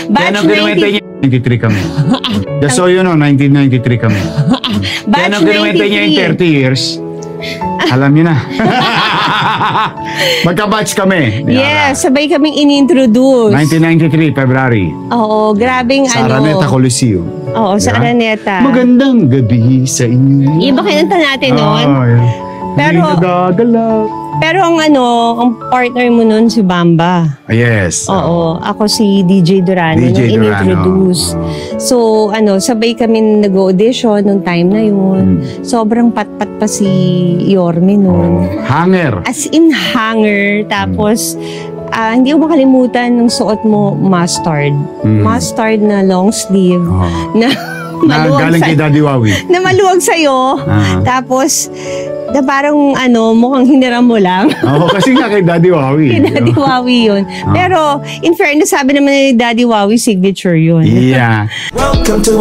Batch 93 kami. Just so you know, 1993 kami. Batch 93 niya in 30 years. Alam niyo na. Magka-batch kami. Yes, sabay kaming in-introduce. 1993, February. Oo, grabing sa Araneta Coliseum. Oo, sa Araneta. Magandang gabi sa inyo. Iba kinanta natin noon. Pero ang ang partner mo nun si Bamba. Yes. Oo, ako si DJ Durano nung in-introduce. So, sabay kami nag-audition nung time na yun. Sobrang patpat pa si Yorme nun. Hanger. As in hanger. Tapos, hindi ko makalimutan nung suot mo mustard. Mustard na long sleeve. Na galing kay Daddy Wawi. Na maluwag sa'yo. Tapos, na parang mukhang hiniram mo lang. Oo, kasi nga kay Daddy Wawi. Kay Daddy Wawi yun. Pero, in fairness, sabi naman ni Daddy Wawi, signature yun. Yeah. Welcome to